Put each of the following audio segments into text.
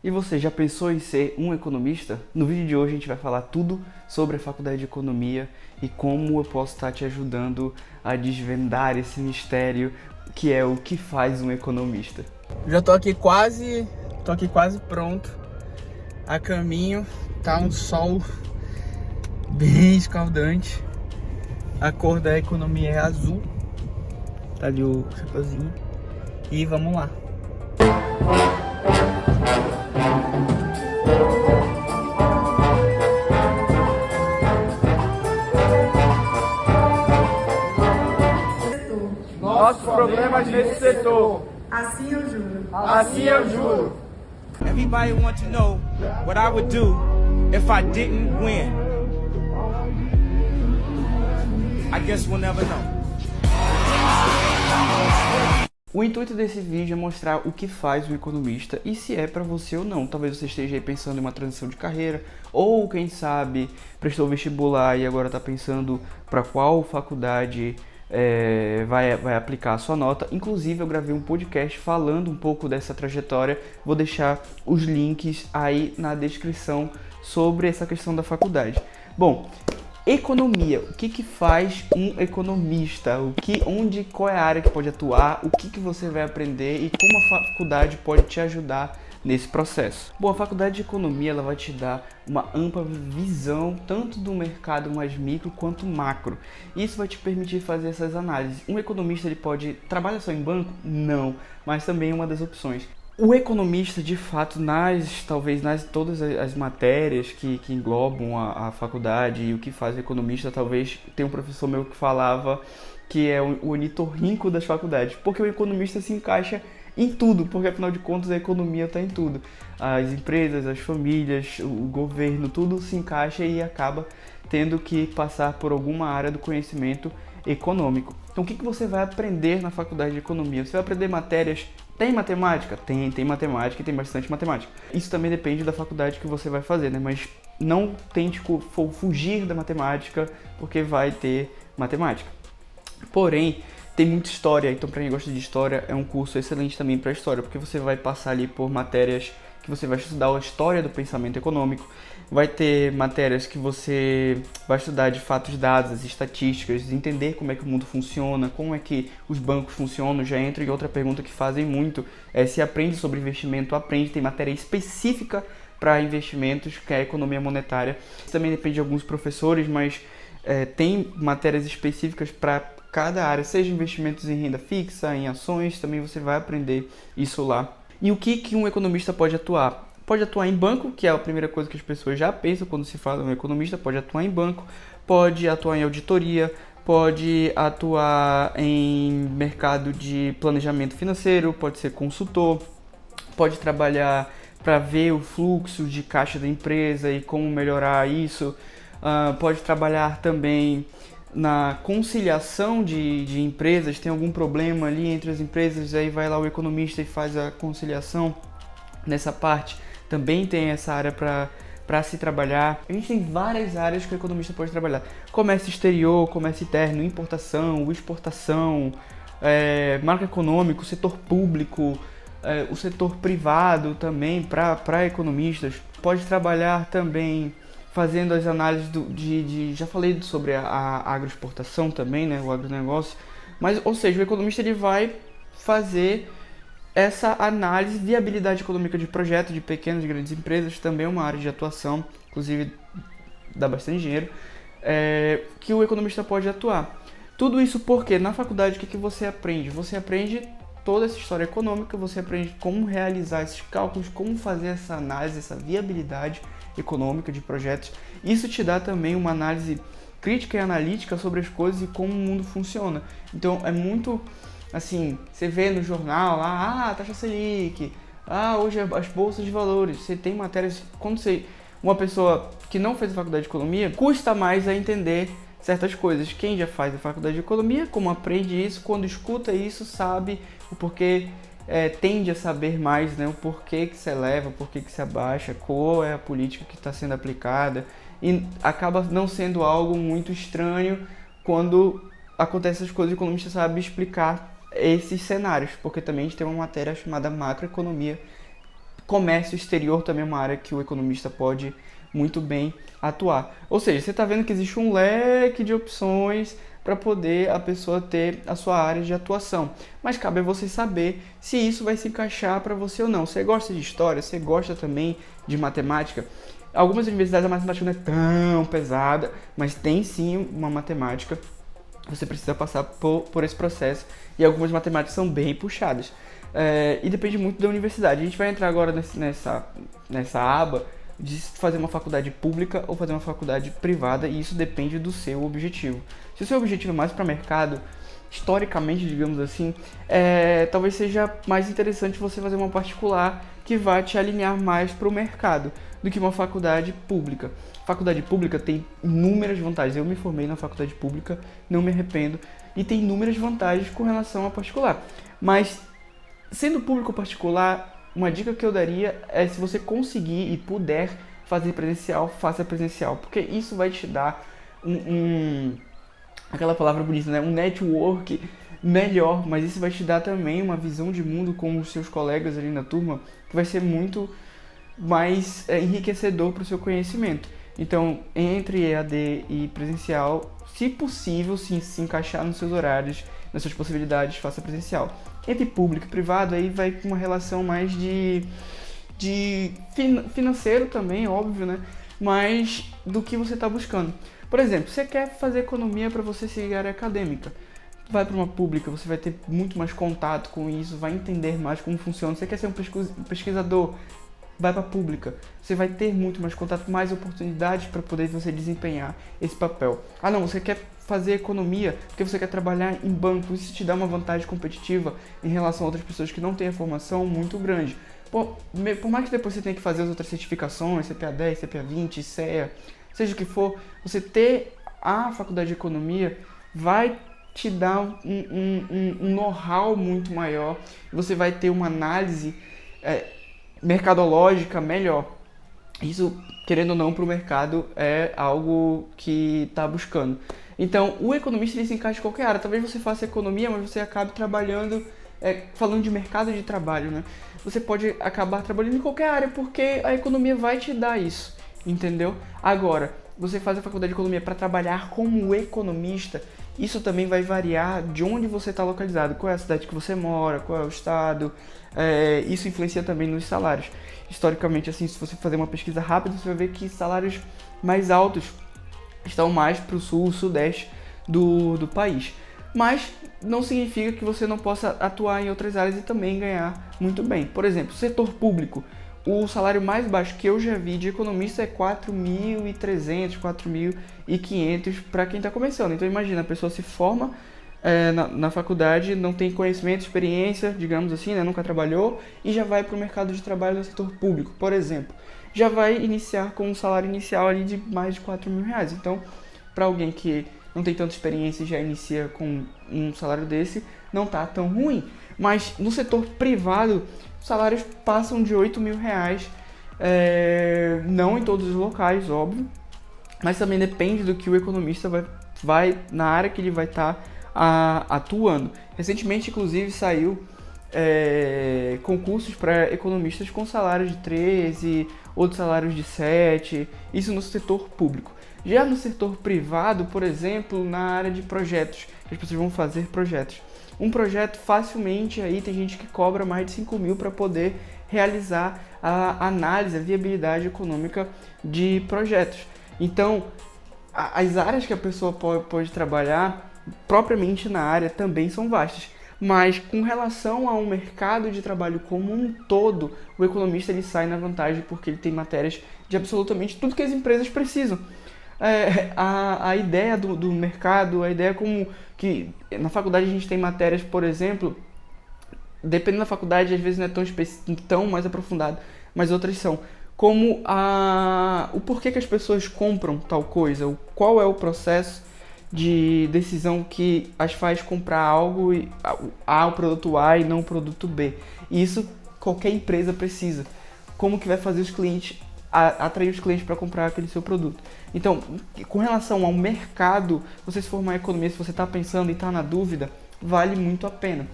E você já pensou em ser um economista? No vídeo de hoje a gente vai falar tudo sobre a faculdade de economia e como eu posso estar te ajudando a desvendar esse mistério que é o que faz um economista. Já tô aqui quase pronto, a caminho. Tá um sol bem escaldante. A cor da economia é azul. Tá ali o chapeuzinho. E vamos lá. Nossos problemas nesse setor. Assim eu juro. Assim eu juro. Everybody want to know what I would do if I didn't win. I guess we'll never know. O intuito desse vídeo é mostrar o que faz um economista e se é para você ou não. Talvez você esteja aí pensando em uma transição de carreira, ou quem sabe prestou vestibular e agora está pensando para qual faculdade vai aplicar a sua nota. Inclusive eu gravei um podcast falando um pouco dessa trajetória, vou deixar os links aí na descrição sobre essa questão da faculdade. Bom, economia, o que faz um economista? Qual é a área que pode atuar? O que você vai aprender e como a faculdade pode te ajudar nesse processo? Bom, a faculdade de economia ela vai te dar uma ampla visão tanto do mercado mais micro quanto macro. Isso vai te permitir fazer essas análises. Um economista ele pode trabalhar só em banco? Não, mas também é uma das opções. O economista, de fato, talvez nas todas as matérias que englobam a faculdade e o que faz o economista, talvez tem um professor meu que falava que é o ornitorrinco das faculdades, porque o economista se encaixa em tudo, porque afinal de contas a economia está em tudo. As empresas, as famílias, o governo, tudo se encaixa e acaba tendo que passar por alguma área do conhecimento econômico. Então o que você vai aprender na faculdade de economia? Você vai aprender matérias. Tem matemática? Tem matemática e tem bastante matemática. Isso também depende da faculdade que você vai fazer, né? Mas não tente fugir da matemática, porque vai ter matemática. Porém, tem muita história, então para quem gosta de história, é um curso excelente também para história, porque você vai passar ali por matérias que você vai estudar a história do pensamento econômico, vai ter matérias que você vai estudar de fatos, dados, as estatísticas, entender como é que o mundo funciona, como é que os bancos funcionam. Já entra em outra pergunta que fazem muito, se aprende sobre investimento, tem matéria específica para investimentos, que é a economia monetária. Isso também depende de alguns professores, mas tem matérias específicas para cada área, seja investimentos em renda fixa, em ações, também você vai aprender isso lá. E o que um economista pode atuar? Pode atuar em banco, que é a primeira coisa que as pessoas já pensam quando se fala em um economista, pode atuar em banco, pode atuar em auditoria, pode atuar em mercado de planejamento financeiro, pode ser consultor, pode trabalhar para ver o fluxo de caixa da empresa e como melhorar isso, pode trabalhar também na conciliação de empresas, tem algum problema ali entre as empresas, aí vai lá o economista e faz a conciliação nessa parte. Também tem essa área para se trabalhar. A gente tem várias áreas que o economista pode trabalhar. Comércio exterior, comércio interno, importação, exportação, marco econômico, setor público, o setor privado também para economistas. Pode trabalhar também fazendo as análises já falei sobre a agroexportação também, né, o agronegócio. Mas, ou seja, o economista ele vai fazer essa análise de viabilidade econômica de projetos de pequenas e grandes empresas, também é uma área de atuação, inclusive dá bastante dinheiro, que o economista pode atuar. Tudo isso porque na faculdade o que você aprende? Você aprende toda essa história econômica, você aprende como realizar esses cálculos, como fazer essa análise, essa viabilidade econômica de projetos. Isso te dá também uma análise crítica e analítica sobre as coisas e como o mundo funciona. Então é muito assim, você vê no jornal lá, taxa Selic, hoje as bolsas de valores, você tem matérias, uma pessoa que não fez a faculdade de economia, custa mais a entender certas coisas. Quem já faz a faculdade de economia, como aprende isso, quando escuta isso, sabe o porquê, tende a saber mais, né, o porquê que se eleva, o porquê que se abaixa, qual é a política que está sendo aplicada, e acaba não sendo algo muito estranho quando acontece essas coisas. O economista sabe explicar esses cenários, porque também a gente tem uma matéria chamada macroeconomia, Comércio exterior também é uma área que o economista pode muito bem atuar. Ou seja, você está vendo que existe um leque de opções para poder a pessoa ter a sua área de atuação. Mas cabe a você saber se isso vai se encaixar para você ou não. Você gosta de história? Você gosta também de matemática? Algumas universidades a matemática não é tão pesada, mas tem sim uma matemática. Você precisa passar por esse processo e algumas matemáticas são bem puxadas. E depende muito da universidade. A gente vai entrar agora nessa aba de fazer uma faculdade pública ou fazer uma faculdade privada, e isso depende do seu objetivo. Se o seu objetivo é mais para mercado, historicamente, digamos assim, talvez seja mais interessante você fazer uma particular que vai te alinhar mais para o mercado do que uma faculdade pública. Faculdade pública tem inúmeras vantagens. Eu me formei na faculdade pública, não me arrependo, e tem inúmeras vantagens com relação à particular. Mas, sendo público ou particular, uma dica que eu daria é, se você conseguir e puder fazer presencial, faça presencial, porque isso vai te dar aquela palavra bonita, né? Um network melhor, mas isso vai te dar também uma visão de mundo com os seus colegas ali na turma, que vai ser muito mais enriquecedor para o seu conhecimento. Então, entre EAD e presencial, se possível, se encaixar nos seus horários, nas suas possibilidades, faça presencial. Entre público e privado, aí vai com uma relação mais de financeiro também, óbvio, né? Mas do que você está buscando. Por exemplo, você quer fazer economia para você seguir a área acadêmica. Vai para uma pública, você vai ter muito mais contato com isso, vai entender mais como funciona. Você quer ser um pesquisador, vai para a pública. Você vai ter muito mais contato, mais oportunidades para poder você desempenhar esse papel. Ah não, você quer fazer economia porque você quer trabalhar em banco, isso te dá uma vantagem competitiva em relação a outras pessoas que não têm a formação muito grande. Por mais que depois você tenha que fazer as outras certificações, CPA 10, CPA 20, CEA, seja o que for, você ter a faculdade de economia vai te dar um know-how muito maior, você vai ter uma análise mercadológica melhor. Isso, querendo ou não, para o mercado é algo que está buscando. Então, o economista ele se encaixa em qualquer área. Talvez você faça economia, mas você acabe trabalhando, falando de mercado de trabalho, né? Você pode acabar trabalhando em qualquer área, porque a economia vai te dar isso, entendeu? Agora, você faz a faculdade de economia para trabalhar como economista, isso também vai variar de onde você está localizado, qual é a cidade que você mora, qual é o estado, isso influencia também nos salários. Historicamente, assim, se você fazer uma pesquisa rápida, você vai ver que salários mais altos estão mais para o sul, sudeste do país. Mas não significa que você não possa atuar em outras áreas e também ganhar muito bem. Por exemplo, setor público. O salário mais baixo que eu já vi de economista é 4.300, 4.500 para quem está começando. Então imagina, a pessoa se forma na faculdade, não tem conhecimento, experiência, digamos assim, né, nunca trabalhou, e já vai para o mercado de trabalho no setor público, por exemplo. Já vai iniciar com um salário inicial ali de mais de R$4.000. Então, para alguém que não tem tanta experiência e já inicia com um salário desse, não está tão ruim. Mas no setor privado, os salários passam de R$8.000, não em todos os locais, óbvio, mas também depende do que o economista vai na área que ele vai estar atuando. Recentemente, inclusive, saiu concursos para economistas com salários de 13, outros salários de 7, isso no setor público. Já no setor privado, por exemplo, na área de projetos, as pessoas vão fazer projetos. Um projeto facilmente, aí tem gente que cobra mais de 5.000 para poder realizar a análise, a viabilidade econômica de projetos. Então, as áreas que a pessoa pode trabalhar, propriamente na área, também são vastas. Mas com relação ao mercado de trabalho como um todo, o economista ele sai na vantagem porque ele tem matérias de absolutamente tudo que as empresas precisam. A ideia do mercado, a ideia como que na faculdade a gente tem matérias, por exemplo, dependendo da faculdade, às vezes não é tão mais aprofundado, mas outras são. Como o porquê que as pessoas compram tal coisa, qual é o processo de decisão que as faz comprar algo, o produto A e não o produto B. E isso qualquer empresa precisa. Como que vai fazer os clientes, atrair os clientes para comprar aquele seu produto. Então, com relação ao mercado, você se formar em economia, se você está pensando e está na dúvida, vale muito a pena.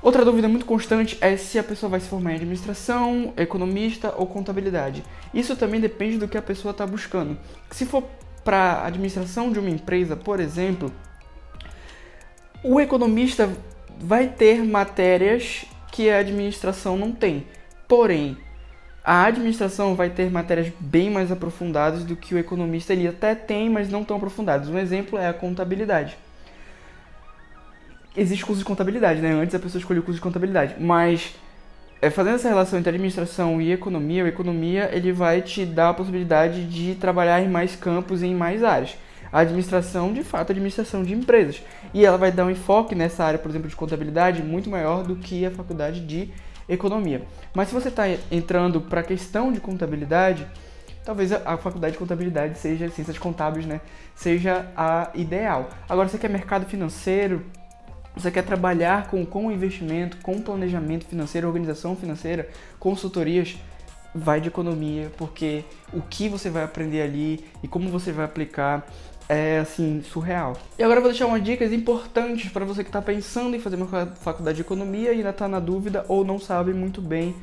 Outra dúvida muito constante é se a pessoa vai se formar em administração, economista ou contabilidade. Isso também depende do que a pessoa está buscando. Se for para administração de uma empresa, por exemplo, o economista vai ter matérias que a administração não tem. Porém, a administração vai ter matérias bem mais aprofundadas do que o economista. Ele até tem, mas não tão aprofundadas. Um exemplo é a contabilidade. Existe curso de contabilidade, né? Antes a pessoa escolheu o curso de contabilidade. Mas, fazendo essa relação entre administração e economia, a economia ele vai te dar a possibilidade de trabalhar em mais campos e em mais áreas. A administração, de fato, é a administração de empresas. E ela vai dar um enfoque nessa área, por exemplo, de contabilidade muito maior do que a faculdade de economia. Mas se você está entrando para a questão de contabilidade, talvez a faculdade de contabilidade seja, ciências contábeis, né? Seja a ideal. Agora, você quer mercado financeiro, você quer trabalhar com investimento, com planejamento financeiro, organização financeira, consultorias, vai de economia, porque o que você vai aprender ali e como você vai aplicar é, assim, surreal. E agora eu vou deixar umas dicas importantes para você que está pensando em fazer uma faculdade de economia e ainda está na dúvida ou não sabe muito bem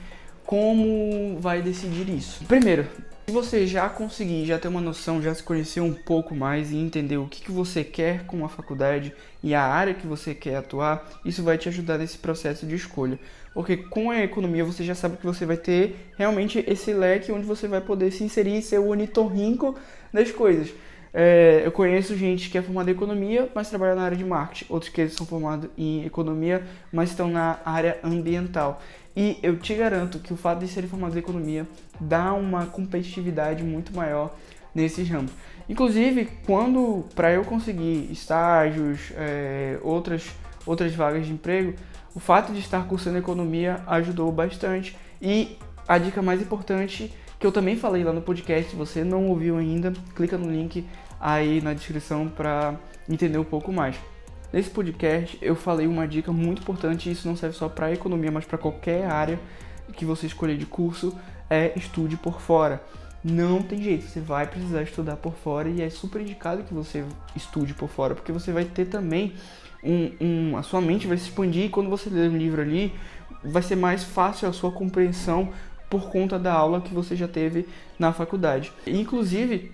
como vai decidir isso. Primeiro, se você já conseguir, já ter uma noção, já se conhecer um pouco mais e entender o que você quer com a faculdade e a área que você quer atuar, isso vai te ajudar nesse processo de escolha. Porque com a economia você já sabe que você vai ter realmente esse leque onde você vai poder se inserir e ser o ornitorrinco das coisas. Eu conheço gente que é formada em economia, mas trabalha na área de marketing. Outros que são formados em economia, mas estão na área ambiental. E eu te garanto que o fato de serem formados em economia dá uma competitividade muito maior nesses ramos. Inclusive, para eu conseguir estágios, outras vagas de emprego, o fato de estar cursando economia ajudou bastante. E a dica mais importante, que eu também falei lá no podcast, se você não ouviu ainda, clica no link aí na descrição para entender um pouco mais. Nesse podcast eu falei uma dica muito importante, e isso não serve só para a economia, mas para qualquer área que você escolher de curso, estude por fora. Não tem jeito, você vai precisar estudar por fora e é super indicado que você estude por fora, porque você vai ter também a sua mente vai se expandir, e quando você ler um livro ali, vai ser mais fácil a sua compreensão por conta da aula que você já teve na faculdade. Inclusive,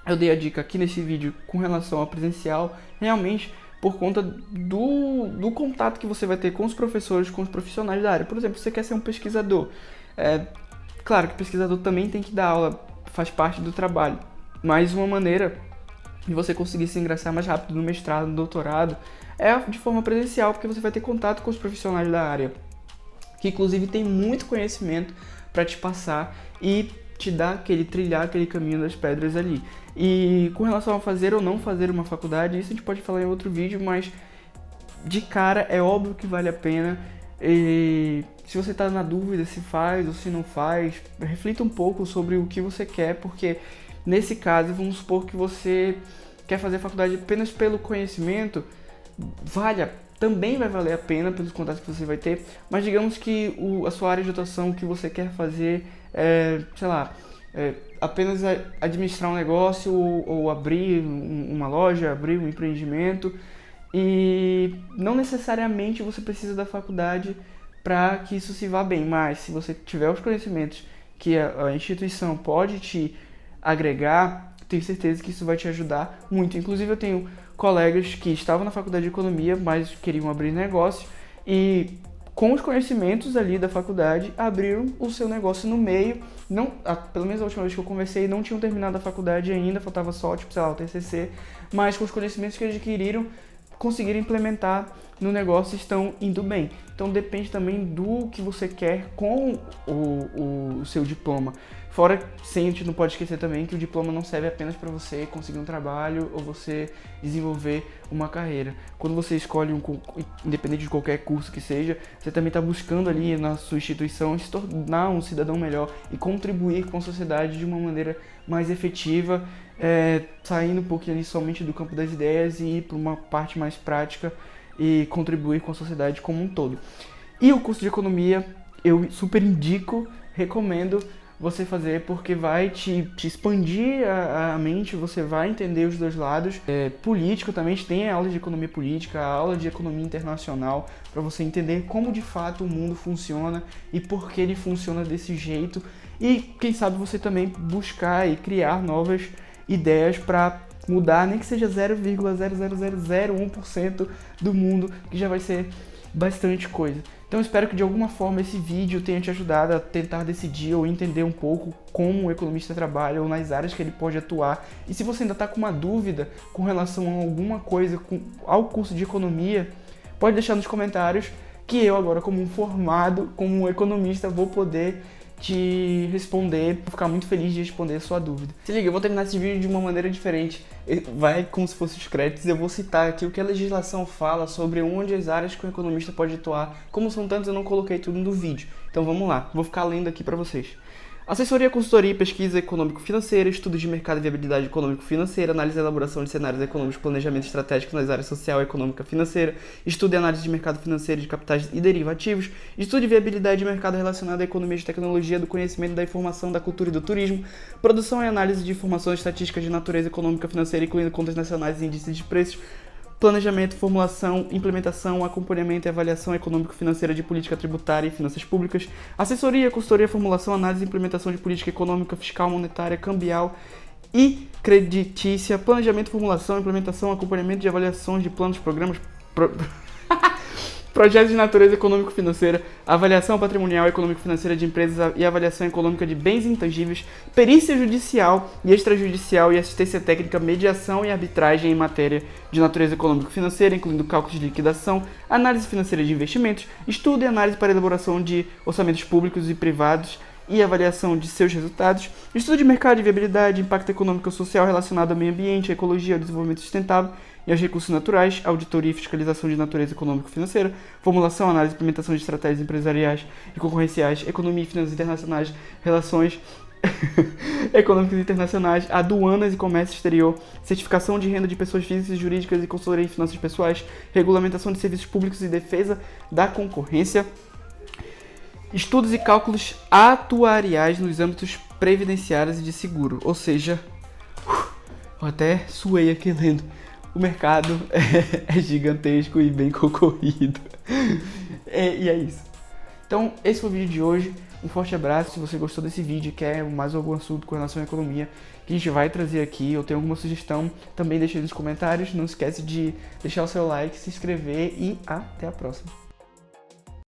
eu dei a dica aqui nesse vídeo com relação ao presencial, realmente por conta do contato que você vai ter com os professores, com os profissionais da área. Por exemplo, você quer ser um pesquisador. Claro que o pesquisador também tem que dar aula, faz parte do trabalho, mas uma maneira de você conseguir se ingressar mais rápido no mestrado, no doutorado, é de forma presencial, porque você vai ter contato com os profissionais da área, que inclusive tem muito conhecimento para te passar e te dar trilhar aquele caminho das pedras ali. E com relação a fazer ou não fazer uma faculdade, isso a gente pode falar em outro vídeo, mas de cara é óbvio que vale a pena. E se você está na dúvida se faz ou se não faz, reflita um pouco sobre o que você quer, porque nesse caso, vamos supor que você quer fazer a faculdade apenas pelo conhecimento, também vai valer a pena pelos contatos que você vai ter, mas digamos que a sua área de atuação que você quer fazer apenas administrar um negócio ou abrir uma loja, abrir um empreendimento, e não necessariamente você precisa da faculdade para que isso se vá bem, mas se você tiver os conhecimentos que a instituição pode te agregar, tenho certeza que isso vai te ajudar muito. Inclusive eu tenho colegas que estavam na faculdade de economia, mas queriam abrir negócio e com os conhecimentos ali da faculdade abriram o seu negócio no meio. Pelo menos a última vez que eu conversei, não tinham terminado a faculdade ainda, faltava só o TCC, mas com os conhecimentos que adquiriram, conseguiram implementar no negócio e estão indo bem. Então depende também do que você quer com o seu diploma. Fora, a gente não pode esquecer também que o diploma não serve apenas para você conseguir um trabalho ou você desenvolver uma carreira. Quando você escolhe independente de qualquer curso que seja, você também está buscando ali na sua instituição se tornar um cidadão melhor e contribuir com a sociedade de uma maneira mais efetiva, saindo um pouquinho ali somente do campo das ideias e ir para uma parte mais prática e contribuir com a sociedade como um todo. E o curso de economia eu super indico, recomendo, você fazer, porque vai te expandir a mente, você vai entender os dois lados. Político também, tem a aula de economia política, a aula de economia internacional, para você entender como de fato o mundo funciona e por que ele funciona desse jeito. E quem sabe você também buscar e criar novas ideias para mudar, nem que seja 0,00001% do mundo, que já vai ser bastante coisa. Então eu espero que de alguma forma esse vídeo tenha te ajudado a tentar decidir ou entender um pouco como o economista trabalha ou nas áreas que ele pode atuar. E se você ainda está com uma dúvida com relação a alguma coisa ao curso de economia, pode deixar nos comentários que eu agora, como um formado, como um economista, vou poder te responder, vou ficar muito feliz de responder a sua dúvida. Se liga, eu vou terminar esse vídeo de uma maneira diferente. Vai como se fosse os créditos, eu vou citar aqui o que a legislação fala sobre onde as áreas que o economista pode atuar. Como são tantos, eu não coloquei tudo no vídeo. Então vamos lá, vou ficar lendo aqui para vocês. Assessoria, consultoria e pesquisa econômico-financeira, estudos de mercado e viabilidade econômico-financeira, análise e elaboração de cenários econômicos, planejamento estratégico nas áreas social, econômica, financeira, estudo e análise de mercado financeiro de capitais e derivativos, estudo de viabilidade de mercado relacionado à economia de tecnologia, do conhecimento da informação, da cultura e do turismo, produção e análise de informações estatísticas de natureza econômica financeira, incluindo contas nacionais e índices de preços, planejamento, formulação, implementação, acompanhamento e avaliação econômico-financeira de política tributária e finanças públicas, assessoria, consultoria, formulação, análise e implementação de política econômica, fiscal, monetária, cambial e creditícia, planejamento, formulação, implementação, acompanhamento de avaliações de planos, programas, projetos de natureza econômico-financeira, avaliação patrimonial econômico-financeira de empresas e avaliação econômica de bens intangíveis, perícia judicial e extrajudicial e assistência técnica, mediação e arbitragem em matéria de natureza econômico-financeira, incluindo cálculos de liquidação, análise financeira de investimentos, estudo e análise para elaboração de orçamentos públicos e privados e avaliação de seus resultados, estudo de mercado de viabilidade, impacto econômico e social relacionado ao meio ambiente, à ecologia, ao desenvolvimento sustentável e aos recursos naturais, auditoria e fiscalização de natureza econômico-financeira, formulação, análise e implementação de estratégias empresariais e concorrenciais, economia e finanças internacionais, relações econômicas internacionais, aduanas e comércio exterior, certificação de renda de pessoas físicas e jurídicas e consultoria em finanças pessoais, regulamentação de serviços públicos e defesa da concorrência, estudos e cálculos atuariais nos âmbitos previdenciários e de seguro. Ou seja, eu até suei aqui lendo. O mercado é gigantesco e bem concorrido. E é isso. Então, esse foi o vídeo de hoje. Um forte abraço. Se você gostou desse vídeo e quer mais algum assunto com relação à economia que a gente vai trazer aqui, ou tem alguma sugestão, também deixe nos comentários. Não esquece de deixar o seu like, se inscrever e até a próxima.